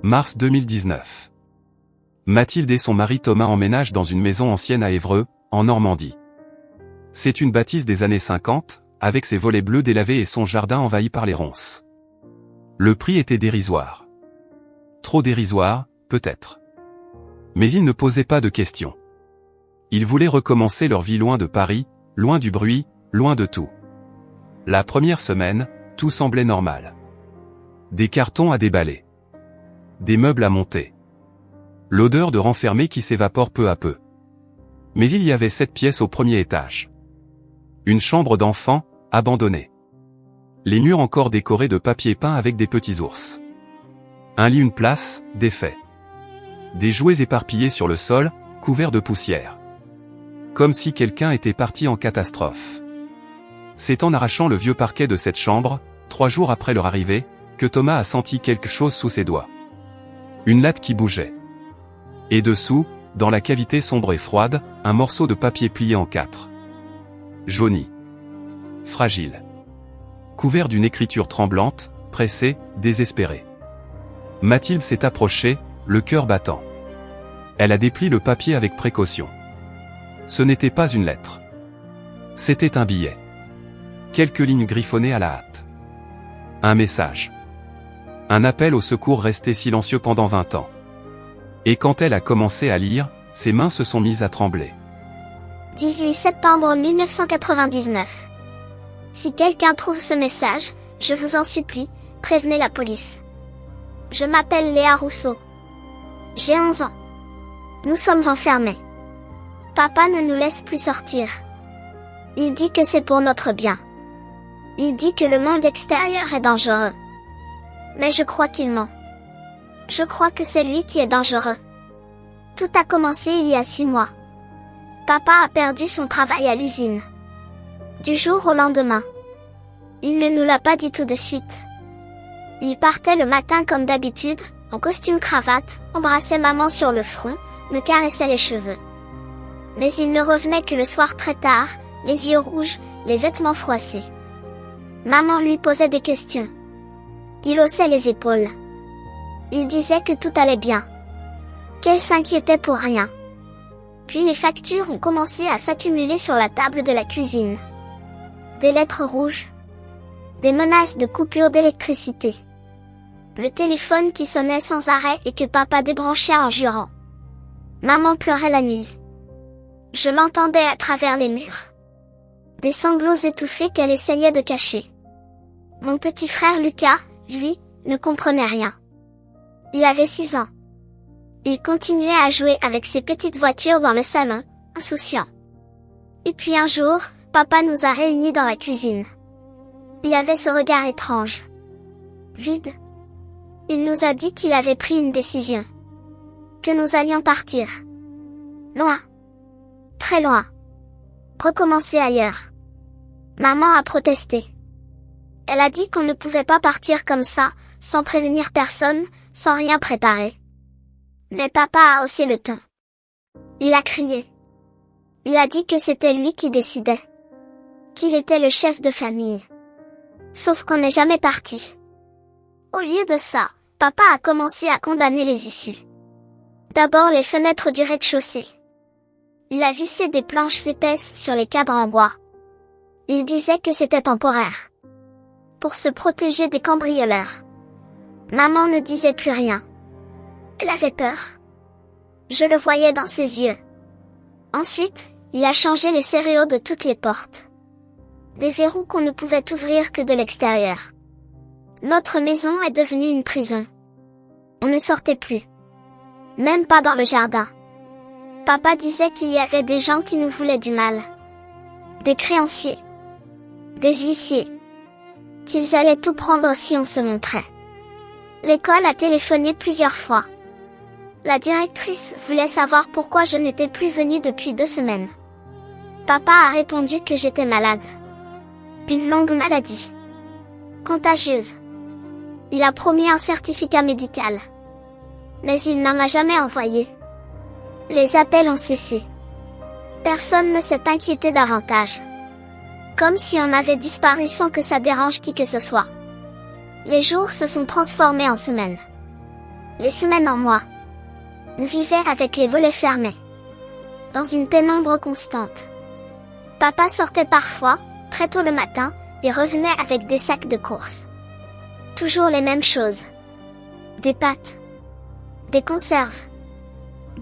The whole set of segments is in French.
Mars 2019. Mathilde et son mari Thomas emménagent dans une maison ancienne à Évreux, en Normandie. C'est une bâtisse des années 50, avec ses volets bleus délavés et son jardin envahi par les ronces. Le prix était dérisoire. Trop dérisoire, peut-être. Mais ils ne posaient pas de questions. Ils voulaient recommencer leur vie loin de Paris, loin du bruit, loin de tout. La première semaine, tout semblait normal. Des cartons à déballer. Des meubles à monter. L'odeur de renfermé qui s'évapore peu à peu. Mais il y avait 7 pièces au premier étage. Une chambre d'enfant, abandonnée. Les murs encore décorés de papier peint avec des petits ours. Un lit, une place, défait. Des jouets éparpillés sur le sol, couverts de poussière. Comme si quelqu'un était parti en catastrophe. C'est en arrachant le vieux parquet de cette chambre, 3 jours après leur arrivée, que Thomas a senti quelque chose sous ses doigts. Une latte qui bougeait. Et dessous, dans la cavité sombre et froide, un morceau de papier plié en 4. Jauni. Fragile. Couvert d'une écriture tremblante, pressée, désespérée. Mathilde s'est approchée, le cœur battant. Elle a déplié le papier avec précaution. Ce n'était pas une lettre. C'était un billet. Quelques lignes griffonnées à la hâte. Un message. Un appel au secours resté silencieux pendant 20 ans. Et quand elle a commencé à lire, ses mains se sont mises à trembler. 18 septembre 1999. Si quelqu'un trouve ce message, je vous en supplie, prévenez la police. Je m'appelle Léa Rousseau. J'ai 11 ans. Nous sommes enfermés. Papa ne nous laisse plus sortir. Il dit que c'est pour notre bien. Il dit que le monde extérieur est dangereux. Mais je crois qu'il ment. Je crois que c'est lui qui est dangereux. Tout a commencé il y a 6 mois. Papa a perdu son travail à l'usine. Du jour au lendemain. Il ne nous l'a pas dit tout de suite. Il partait le matin comme d'habitude, en costume cravate, embrassait maman sur le front, me caressait les cheveux. Mais il ne revenait que le soir très tard, les yeux rouges, les vêtements froissés. Maman lui posait des questions. Il haussait les épaules. Il disait que tout allait bien. Qu'elle s'inquiétait pour rien. Puis les factures ont commencé à s'accumuler sur la table de la cuisine. Des lettres rouges. Des menaces de coupure d'électricité. Le téléphone qui sonnait sans arrêt et que papa débranchait en jurant. Maman pleurait la nuit. Je l'entendais à travers les murs. Des sanglots étouffés qu'elle essayait de cacher. Mon petit frère Lucas, lui, ne comprenait rien. Il avait 6 ans. Il continuait à jouer avec ses petites voitures dans le salon, insouciant. Et puis un jour, papa nous a réunis dans la cuisine. Il avait ce regard étrange. Vide. Il nous a dit qu'il avait pris une décision. Que nous allions partir. Loin. Très loin. Recommencer ailleurs. Maman a protesté. Elle a dit qu'on ne pouvait pas partir comme ça, sans prévenir personne, sans rien préparer. Mais papa a haussé le ton. Il a crié. Il a dit que c'était lui qui décidait. Qu'il était le chef de famille. Sauf qu'on n'est jamais parti. Au lieu de ça, papa a commencé à condamner les issues. D'abord les fenêtres du rez-de-chaussée. Il a vissé des planches épaisses sur les cadres en bois. Il disait que c'était temporaire. Pour se protéger des cambrioleurs. Maman ne disait plus rien. Elle avait peur. Je le voyais dans ses yeux. Ensuite, il a changé les serrures de toutes les portes. Des verrous qu'on ne pouvait ouvrir que de l'extérieur. Notre maison est devenue une prison. On ne sortait plus. Même pas dans le jardin. Papa disait qu'il y avait des gens qui nous voulaient du mal. Des créanciers. Des huissiers. Qu'ils allaient tout prendre si on se montrait. L'école a téléphoné plusieurs fois. La directrice voulait savoir pourquoi je n'étais plus venue depuis 2 semaines. Papa a répondu que j'étais malade. Une longue maladie. Contagieuse. Il a promis un certificat médical. Mais il n'en a jamais envoyé. Les appels ont cessé. Personne ne s'est inquiété davantage. Comme si on avait disparu sans que ça dérange qui que ce soit. Les jours se sont transformés en semaines. Les semaines en mois. Nous vivions avec les volets fermés. Dans une pénombre constante. Papa sortait parfois, très tôt le matin, et revenait avec des sacs de courses. Toujours les mêmes choses. Des pâtes. Des conserves.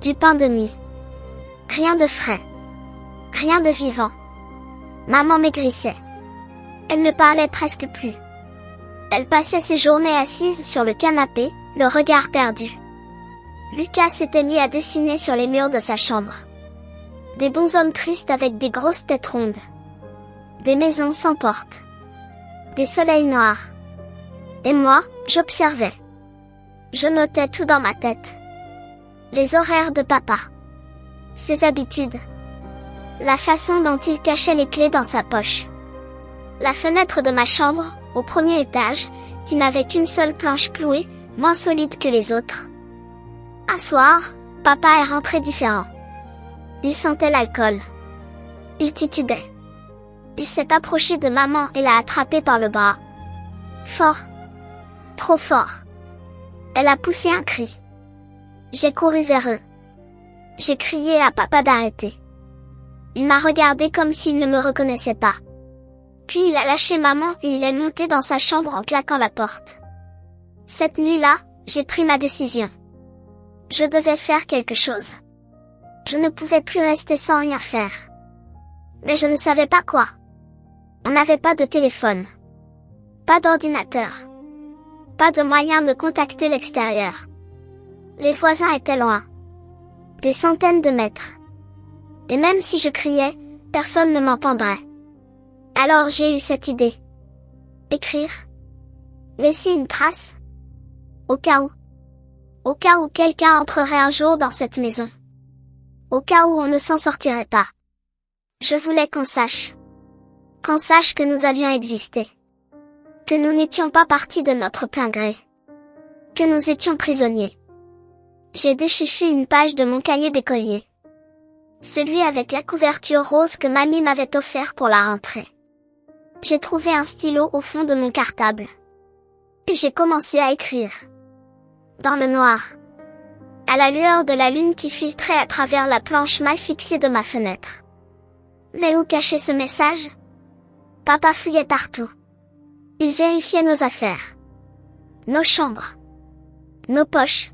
Du pain de mie. Rien de frais. Rien de vivant. Maman maigrissait. Elle ne parlait presque plus. Elle passait ses journées assise sur le canapé, le regard perdu. Lucas s'était mis à dessiner sur les murs de sa chambre. Des bonshommes tristes avec des grosses têtes rondes. Des maisons sans porte. Des soleils noirs. Et moi, j'observais. Je notais tout dans ma tête. Les horaires de papa. Ses habitudes. La façon dont il cachait les clés dans sa poche. La fenêtre de ma chambre, au premier étage, qui n'avait qu'une seule planche clouée, moins solide que les autres. Un soir, papa est rentré différent. Il sentait l'alcool. Il titubait. Il s'est approché de maman et l'a attrapée par le bras. Fort. Trop fort. Elle a poussé un cri. J'ai couru vers eux. J'ai crié à papa d'arrêter. Il m'a regardé comme s'il ne me reconnaissait pas. Puis il a lâché maman et il est monté dans sa chambre en claquant la porte. Cette nuit-là, j'ai pris ma décision. Je devais faire quelque chose. Je ne pouvais plus rester sans rien faire. Mais je ne savais pas quoi. On n'avait pas de téléphone. Pas d'ordinateur. Pas de moyen de contacter l'extérieur. Les voisins étaient loin. Des centaines de mètres. Et même si je criais, personne ne m'entendrait. Alors j'ai eu cette idée. Écrire. Laisser une trace. Au cas où. Au cas où quelqu'un entrerait un jour dans cette maison. Au cas où on ne s'en sortirait pas. Je voulais qu'on sache. Qu'on sache que nous avions existé. Que nous n'étions pas partis de notre plein gré. Que nous étions prisonniers. J'ai déchiché une page de mon cahier d'écolier. Celui avec la couverture rose que mamie m'avait offert pour la rentrée. J'ai trouvé un stylo au fond de mon cartable. Puis j'ai commencé à écrire. Dans le noir. À la lueur de la lune qui filtrait à travers la planche mal fixée de ma fenêtre. Mais où cacher ce message? Papa fouillait partout. Il vérifiait nos affaires. Nos chambres. Nos poches.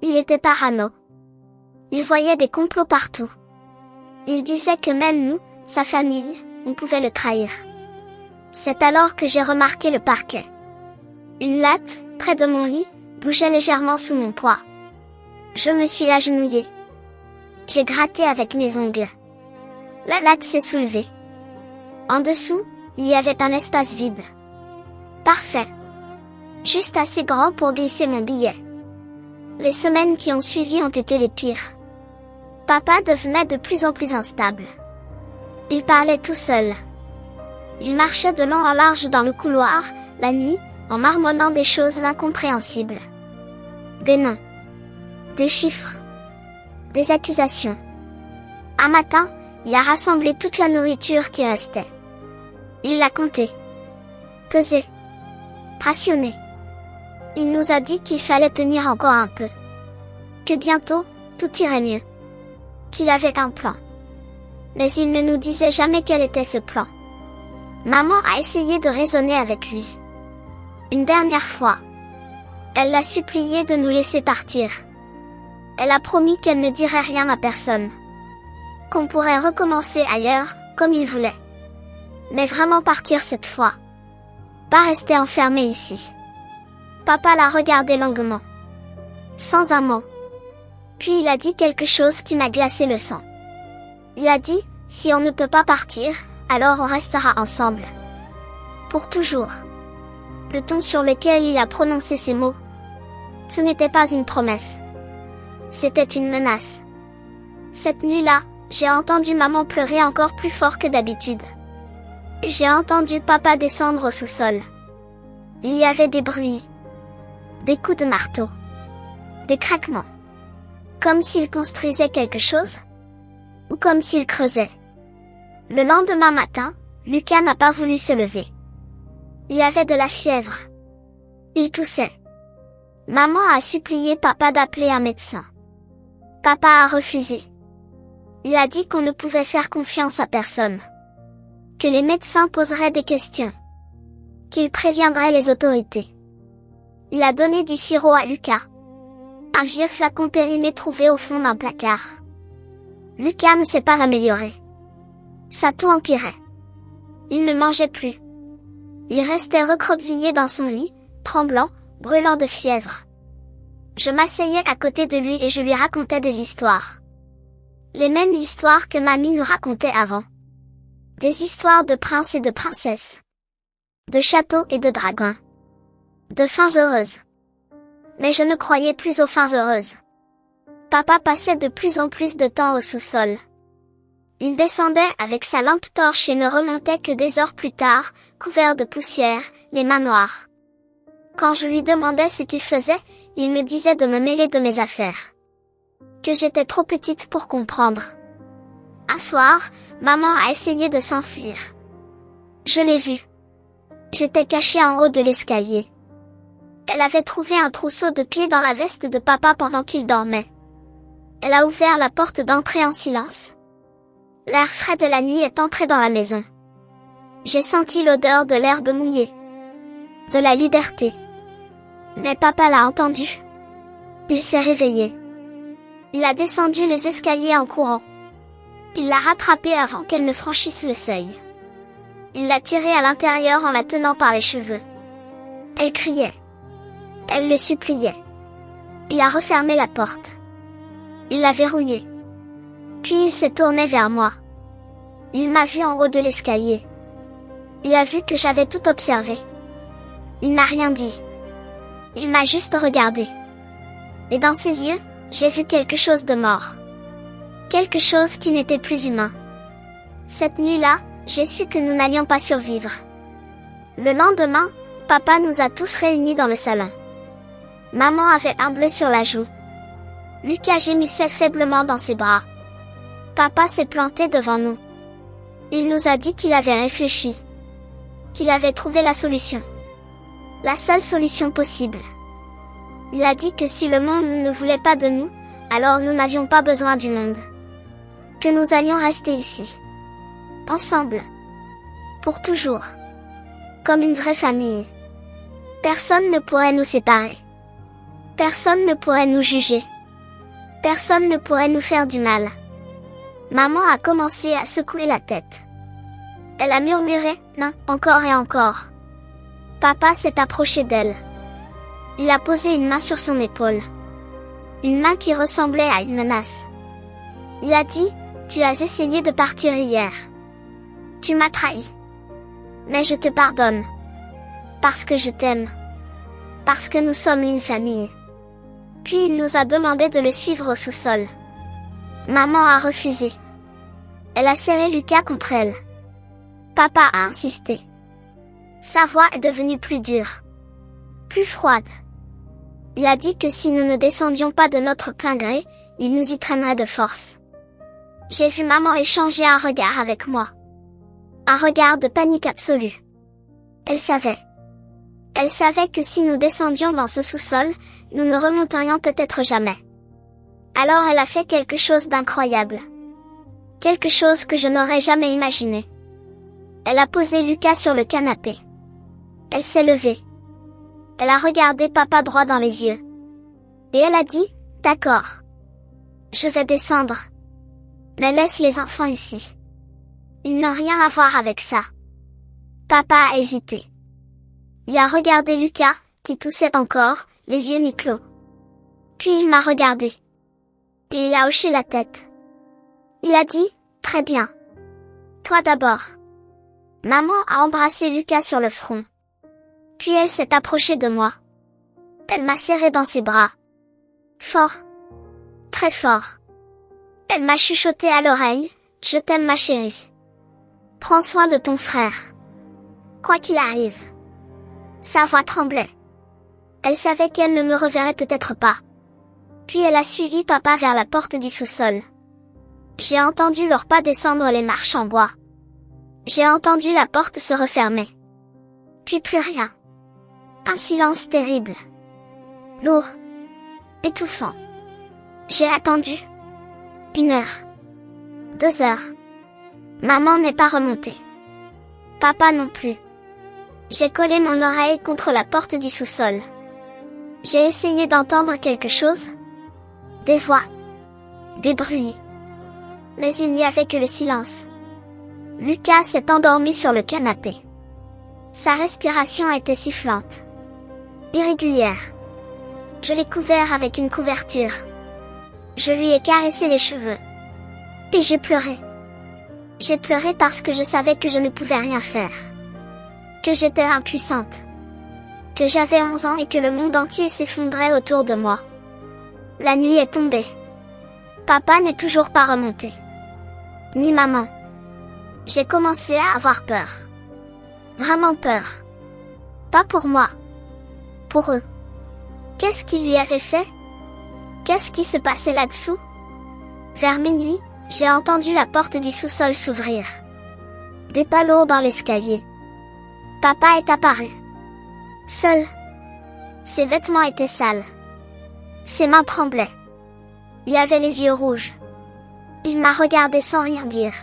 Il était parano. Il voyait des complots partout. Il disait que même nous, sa famille, on pouvait le trahir. C'est alors que j'ai remarqué le parquet. Une latte, près de mon lit, bougeait légèrement sous mon poids. Je me suis agenouillée. J'ai gratté avec mes ongles. La latte s'est soulevée. En dessous, il y avait un espace vide. Parfait. Juste assez grand pour glisser mon billet. Les semaines qui ont suivi ont été les pires. Papa devenait de plus en plus instable. Il parlait tout seul. Il marchait de long en large dans le couloir, la nuit, en marmonnant des choses incompréhensibles. Des noms. Des chiffres. Des accusations. Un matin, il a rassemblé toute la nourriture qui restait. Il l'a comptée. Pesée. Rationnée. Il nous a dit qu'il fallait tenir encore un peu. Que bientôt, tout irait mieux. Qu'il avait un plan. Mais il ne nous disait jamais quel était ce plan. Maman a essayé de raisonner avec lui. Une dernière fois. Elle l'a supplié de nous laisser partir. Elle a promis qu'elle ne dirait rien à personne. Qu'on pourrait recommencer ailleurs, comme il voulait. Mais vraiment partir cette fois. Pas rester enfermé ici. Papa l'a regardé longuement. Sans un mot. Puis il a dit quelque chose qui m'a glacé le sang. Il a dit, si on ne peut pas partir, alors on restera ensemble. Pour toujours. Le ton sur lequel il a prononcé ces mots. Ce n'était pas une promesse. C'était une menace. Cette nuit-là, j'ai entendu maman pleurer encore plus fort que d'habitude. J'ai entendu papa descendre au sous-sol. Il y avait des bruits. Des coups de marteau. Des craquements. Comme s'il construisait quelque chose. Ou comme s'il creusait. Le lendemain matin, Lucas n'a pas voulu se lever. Il avait de la fièvre. Il toussait. Maman a supplié papa d'appeler un médecin. Papa a refusé. Il a dit qu'on ne pouvait faire confiance à personne. Que les médecins poseraient des questions. Qu'il préviendrait les autorités. Il a donné du sirop à Lucas. Un vieux flacon périmé trouvé au fond d'un placard. Lucas ne s'est pas amélioré. Ça tout empirait. Il ne mangeait plus. Il restait recroquevillé dans son lit, tremblant, brûlant de fièvre. Je m'asseyais à côté de lui et je lui racontais des histoires. Les mêmes histoires que mamie nous racontait avant. Des histoires de princes et de princesses. De châteaux et de dragons. De fins heureuses. Mais je ne croyais plus aux fins heureuses. Papa passait de plus en plus de temps au sous-sol. Il descendait avec sa lampe torche et ne remontait que des heures plus tard, couvert de poussière, les mains noires. Quand je lui demandais ce qu'il faisait, il me disait de me mêler de mes affaires. Que j'étais trop petite pour comprendre. Un soir, maman a essayé de s'enfuir. Je l'ai vue. J'étais cachée en haut de l'escalier. Elle avait trouvé un trousseau de pieds dans la veste de papa pendant qu'il dormait. Elle a ouvert la porte d'entrée en silence. L'air frais de la nuit est entré dans la maison. J'ai senti l'odeur de l'herbe mouillée. De la liberté. Mais papa l'a entendu. Il s'est réveillé. Il a descendu les escaliers en courant. Il l'a rattrapée avant qu'elle ne franchisse le seuil. Il l'a tirée à l'intérieur en la tenant par les cheveux. Elle criait. Elle le suppliait. Il a refermé la porte. Il l'a verrouillée. Puis il s'est tourné vers moi. Il m'a vu en haut de l'escalier. Il a vu que j'avais tout observé. Il n'a rien dit. Il m'a juste regardé. Et dans ses yeux, j'ai vu quelque chose de mort. Quelque chose qui n'était plus humain. Cette nuit-là, j'ai su que nous n'allions pas survivre. Le lendemain, papa nous a tous réunis dans le salon. Maman avait un bleu sur la joue. Lucas gémissait faiblement dans ses bras. Papa s'est planté devant nous. Il nous a dit qu'il avait réfléchi. Qu'il avait trouvé la solution. La seule solution possible. Il a dit que si le monde ne voulait pas de nous, alors nous n'avions pas besoin du monde. Que nous allions rester ici. Ensemble. Pour toujours. Comme une vraie famille. Personne ne pourrait nous séparer. Personne ne pourrait nous juger. Personne ne pourrait nous faire du mal. Maman a commencé à secouer la tête. Elle a murmuré « Non, encore et encore ». Papa s'est approché d'elle. Il a posé une main sur son épaule. Une main qui ressemblait à une menace. Il a dit « Tu as essayé de partir hier. Tu m'as trahi. Mais je te pardonne. Parce que je t'aime. Parce que nous sommes une famille. » Puis il nous a demandé de le suivre au sous-sol. Maman a refusé. Elle a serré Lucas contre elle. Papa a insisté. Sa voix est devenue plus dure. Plus froide. Il a dit que si nous ne descendions pas de notre plein gré, il nous y traînerait de force. J'ai vu maman échanger un regard avec moi. Un regard de panique absolue. Elle savait. Elle savait que si nous descendions dans ce sous-sol, nous ne remonterions peut-être jamais. Alors elle a fait quelque chose d'incroyable. Quelque chose que je n'aurais jamais imaginé. Elle a posé Lucas sur le canapé. Elle s'est levée. Elle a regardé papa droit dans les yeux. Et elle a dit, « D'accord. Je vais descendre. Mais laisse les enfants ici. Ils n'ont rien à voir avec ça. » Papa a hésité. Il a regardé Lucas, qui toussait encore, les yeux mi-clos. Puis il m'a regardé. Et il a hoché la tête. Il a dit, « Très bien. Toi d'abord. » Maman a embrassé Lucas sur le front. Puis elle s'est approchée de moi. Elle m'a serré dans ses bras. Fort. Très fort. Elle m'a chuchoté à l'oreille, « Je t'aime ma chérie. Prends soin de ton frère. Quoi qu'il arrive. » Sa voix tremblait. Elle savait qu'elle ne me reverrait peut-être pas. Puis elle a suivi papa vers la porte du sous-sol. J'ai entendu leurs pas descendre les marches en bois. J'ai entendu la porte se refermer. Puis plus rien. Un silence terrible. lourd, étouffant. J'ai attendu. 1 heure. 2 heures. Maman n'est pas remontée. Papa non plus. J'ai collé mon oreille contre la porte du sous-sol. J'ai essayé d'entendre quelque chose. Des voix. Des bruits. Mais il n'y avait que le silence. Lucas s'est endormi sur le canapé. Sa respiration était sifflante. Irrégulière. Je l'ai couvert avec une couverture. Je lui ai caressé les cheveux. Et j'ai pleuré. J'ai pleuré parce que je savais que je ne pouvais rien faire. Que j'étais impuissante. Que j'avais 11 ans et que le monde entier s'effondrait autour de moi. La nuit est tombée. Papa n'est toujours pas remonté. Ni maman. J'ai commencé à avoir peur. Vraiment peur. Pas pour moi. Pour eux. Qu'est-ce qu'il lui avait fait? Qu'est-ce qui se passait là-dessous? Vers minuit, j'ai entendu la porte du sous-sol s'ouvrir. Des pas lourds dans l'escalier. Papa est apparu. Seul. Ses vêtements étaient sales. Ses mains tremblaient. Il avait les yeux rouges. Il m'a regardé sans rien dire.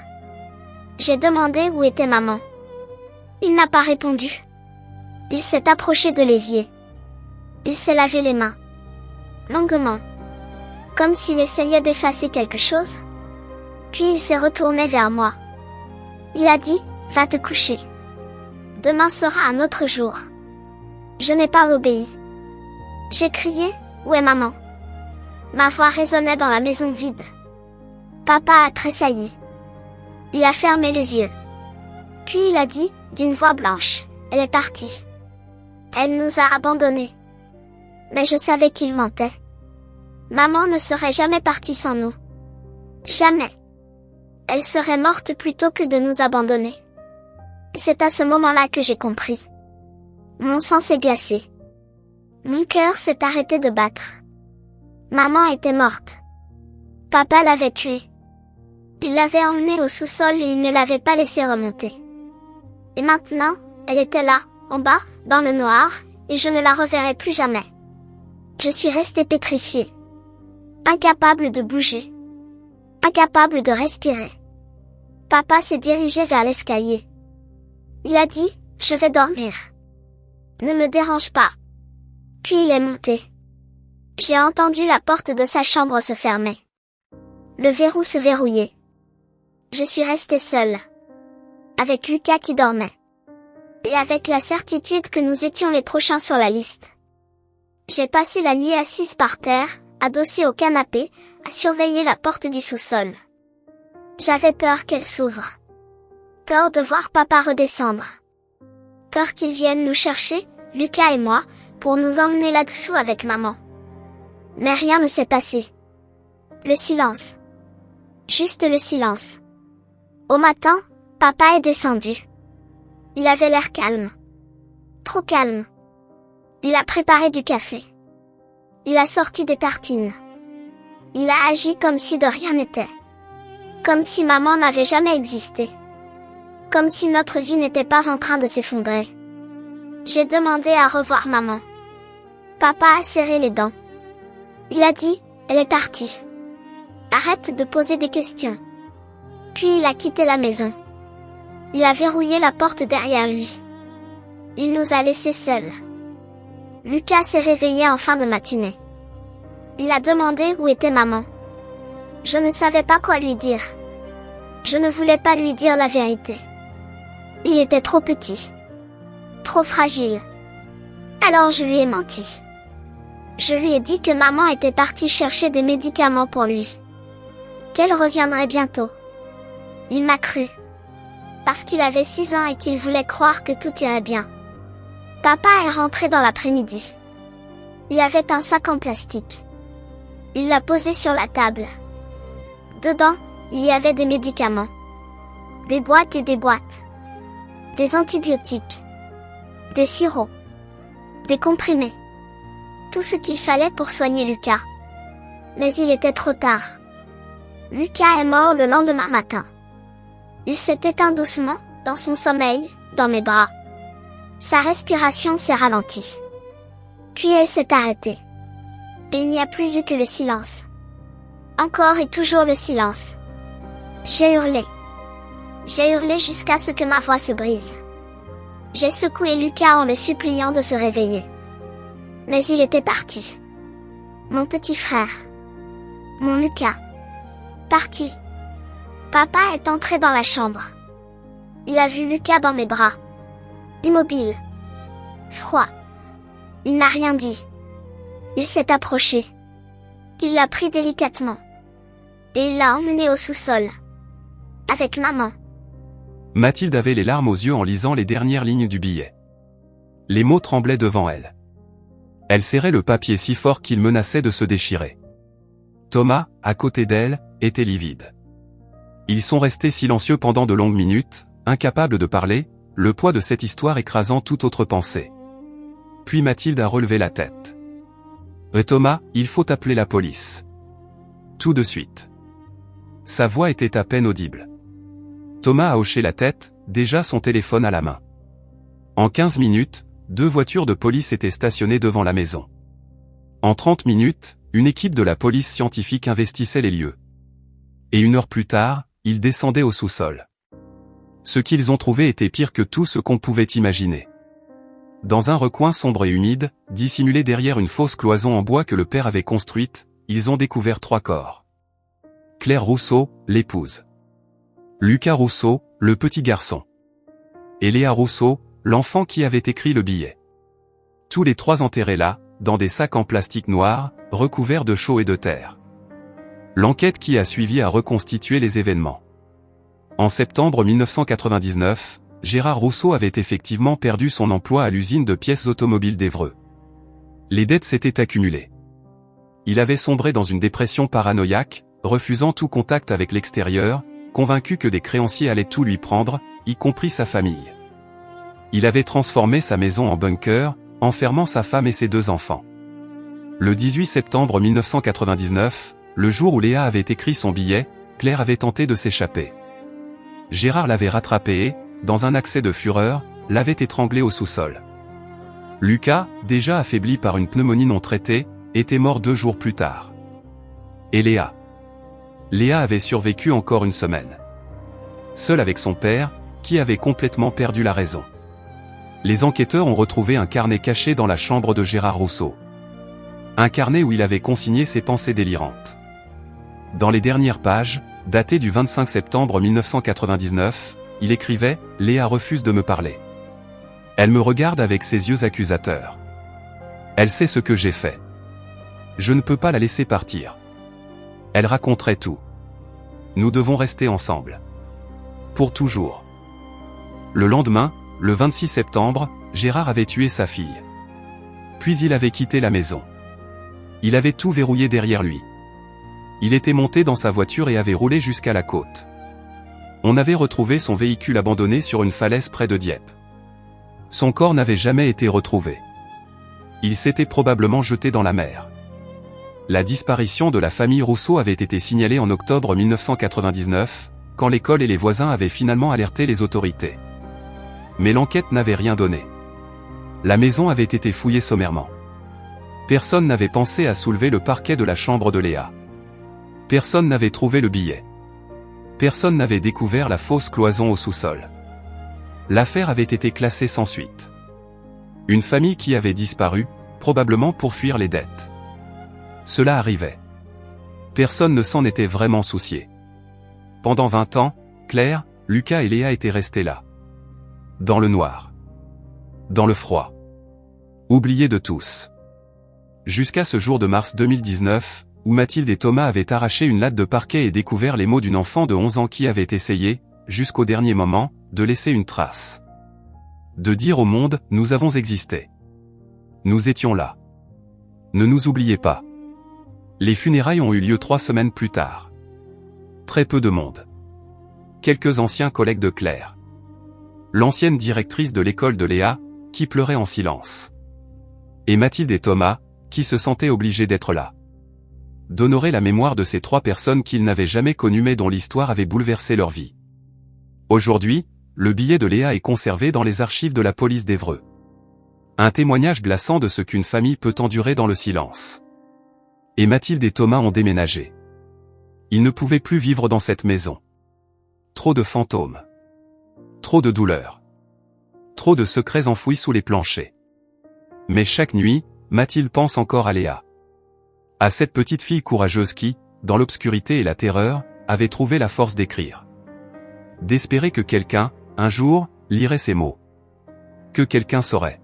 J'ai demandé où était maman. Il n'a pas répondu. Il s'est approché de l'évier. Il s'est lavé les mains. Longuement. Comme s'il essayait d'effacer quelque chose. Puis il s'est retourné vers moi. Il a dit, va te coucher. Demain sera un autre jour. Je n'ai pas obéi. J'ai crié, où est maman? Ma voix résonnait dans la maison vide. Papa a tressailli. Il a fermé les yeux. Puis il a dit, d'une voix blanche, elle est partie. Elle nous a abandonnés. Mais je savais qu'il mentait. Maman ne serait jamais partie sans nous. Jamais. Elle serait morte plutôt que de nous abandonner. C'est à ce moment-là que j'ai compris. Mon sang s'est glacé. Mon cœur s'est arrêté de battre. Maman était morte. Papa l'avait tuée. Il l'avait emmenée au sous-sol et il ne l'avait pas laissée remonter. Et maintenant, elle était là, en bas, dans le noir, et je ne la reverrai plus jamais. Je suis restée pétrifiée. Incapable de bouger. Incapable de respirer. Papa s'est dirigé vers l'escalier. Il a dit, je vais dormir. Ne me dérange pas. Puis il est monté. J'ai entendu la porte de sa chambre se fermer. Le verrou se verrouillait. Je suis restée seule. Avec Lucas qui dormait. Et avec la certitude que nous étions les prochains sur la liste. J'ai passé la nuit assise par terre, adossée au canapé, à surveiller la porte du sous-sol. J'avais peur qu'elle s'ouvre. Peur de voir papa redescendre. Peur qu'il vienne nous chercher, Lucas et moi, pour nous emmener là-dessous avec maman. Mais rien ne s'est passé. Le silence. Juste le silence. Au matin, papa est descendu. Il avait l'air calme. Trop calme. Il a préparé du café. Il a sorti des tartines. Il a agi comme si de rien n'était. Comme si maman n'avait jamais existé. Comme si notre vie n'était pas en train de s'effondrer. J'ai demandé à revoir maman. Papa a serré les dents. Il a dit, elle est partie. Arrête de poser des questions. Puis il a quitté la maison. Il a verrouillé la porte derrière lui. Il nous a laissés seuls. Lucas s'est réveillé en fin de matinée. Il a demandé où était maman. Je ne savais pas quoi lui dire. Je ne voulais pas lui dire la vérité. Il était trop petit. Trop fragile. Alors je lui ai menti. Je lui ai dit que maman était partie chercher des médicaments pour lui. Qu'elle reviendrait bientôt. Il m'a cru. Parce qu'il avait 6 ans et qu'il voulait croire que tout irait bien. Papa est rentré dans l'après-midi. Il y avait un sac en plastique. Il l'a posé sur la table. Dedans, il y avait des médicaments. Des boîtes et des boîtes. Des antibiotiques. Des sirops. Des comprimés. Tout ce qu'il fallait pour soigner Lucas. Mais il était trop tard. Lucas est mort le lendemain matin. Il s'est éteint doucement, dans son sommeil, dans mes bras. Sa respiration s'est ralentie. Puis elle s'est arrêtée. Et il n'y a plus eu que le silence. Encore et toujours le silence. J'ai hurlé. J'ai hurlé jusqu'à ce que ma voix se brise. J'ai secoué Lucas en le suppliant de se réveiller. Mais il était parti. Mon petit frère. Mon Lucas. Parti. Papa est entré dans la chambre. Il a vu Lucas dans mes bras. Immobile. Froid. Il n'a rien dit. Il s'est approché. Il l'a pris délicatement. Et il l'a emmené au sous-sol. Avec maman. Mathilde avait les larmes aux yeux en lisant les dernières lignes du billet. Les mots tremblaient devant elle. Elle serrait le papier si fort qu'il menaçait de se déchirer. Thomas, à côté d'elle, était livide. Ils sont restés silencieux pendant de longues minutes, incapables de parler, le poids de cette histoire écrasant toute autre pensée. Puis Mathilde a relevé la tête. « Thomas, il faut appeler la police. » Tout de suite. Sa voix était à peine audible. Thomas a hoché la tête, déjà son téléphone à la main. En 15 minutes, 2 voitures de police étaient stationnées devant la maison. En 30 minutes, une équipe de la police scientifique investissait les lieux. Et 1 heure plus tard, ils descendaient au sous-sol. Ce qu'ils ont trouvé était pire que tout ce qu'on pouvait imaginer. Dans un recoin sombre et humide, dissimulé derrière une fausse cloison en bois que le père avait construite, ils ont découvert 3 corps. Claire Rousseau, l'épouse. Lucas Rousseau, le petit garçon. Et Léa Rousseau, l'enfant qui avait écrit le billet. Tous les 3 enterrés là, dans des sacs en plastique noir, recouverts de chaux et de terre. L'enquête qui a suivi a reconstitué les événements. En septembre 1999, Gérard Rousseau avait effectivement perdu son emploi à l'usine de pièces automobiles d'Évreux. Les dettes s'étaient accumulées. Il avait sombré dans une dépression paranoïaque, refusant tout contact avec l'extérieur, convaincu que des créanciers allaient tout lui prendre, y compris sa famille. Il avait transformé sa maison en bunker, enfermant sa femme et ses 2 enfants. Le 18 septembre 1999, le jour où Léa avait écrit son billet, Claire avait tenté de s'échapper. Gérard l'avait rattrapée et, dans un accès de fureur, l'avait étranglée au sous-sol. Lucas, déjà affaibli par une pneumonie non traitée, était mort 2 jours plus tard. Et Léa. Léa avait survécu encore 1 semaine. Seule avec son père, qui avait complètement perdu la raison. Les enquêteurs ont retrouvé un carnet caché dans la chambre de Gérard Rousseau. Un carnet où il avait consigné ses pensées délirantes. Dans les dernières pages, datées du 25 septembre 1999, il écrivait « Léa refuse de me parler. Elle me regarde avec ses yeux accusateurs. Elle sait ce que j'ai fait. Je ne peux pas la laisser partir. Elle raconterait tout. Nous devons rester ensemble. Pour toujours. » Le lendemain, le 26 septembre, Gérard avait tué sa fille. Puis il avait quitté la maison. Il avait tout verrouillé derrière lui. Il était monté dans sa voiture et avait roulé jusqu'à la côte. On avait retrouvé son véhicule abandonné sur une falaise près de Dieppe. Son corps n'avait jamais été retrouvé. Il s'était probablement jeté dans la mer. La disparition de la famille Rousseau avait été signalée en octobre 1999, quand l'école et les voisins avaient finalement alerté les autorités. Mais l'enquête n'avait rien donné. La maison avait été fouillée sommairement. Personne n'avait pensé à soulever le parquet de la chambre de Léa. Personne n'avait trouvé le billet. Personne n'avait découvert la fausse cloison au sous-sol. L'affaire avait été classée sans suite. Une famille qui avait disparu, probablement pour fuir les dettes. Cela arrivait. Personne ne s'en était vraiment soucié. Pendant 20 ans, Claire, Lucas et Léa étaient restés là. Dans le noir. Dans le froid. Oubliés de tous. Jusqu'à ce jour de mars 2019, où Mathilde et Thomas avaient arraché une latte de parquet et découvert les mots d'une enfant de 11 ans qui avait essayé, jusqu'au dernier moment, de laisser une trace. De dire au monde, nous avons existé. Nous étions là. Ne nous oubliez pas. Les funérailles ont eu lieu 3 semaines plus tard. Très peu de monde. Quelques anciens collègues de Claire. L'ancienne directrice de l'école de Léa, qui pleurait en silence. Et Mathilde et Thomas, qui se sentaient obligés d'être là. D'honorer la mémoire de ces 3 personnes qu'ils n'avaient jamais connues mais dont l'histoire avait bouleversé leur vie. Aujourd'hui, le billet de Léa est conservé dans les archives de la police d'Évreux. Un témoignage glaçant de ce qu'une famille peut endurer dans le silence. Et Mathilde et Thomas ont déménagé. Ils ne pouvaient plus vivre dans cette maison. Trop de fantômes. Trop de douleurs. Trop de secrets enfouis sous les planchers. Mais chaque nuit, Mathilde pense encore à Léa. À cette petite fille courageuse qui, dans l'obscurité et la terreur, avait trouvé la force d'écrire. D'espérer que quelqu'un, un jour, lirait ces mots. Que quelqu'un saurait.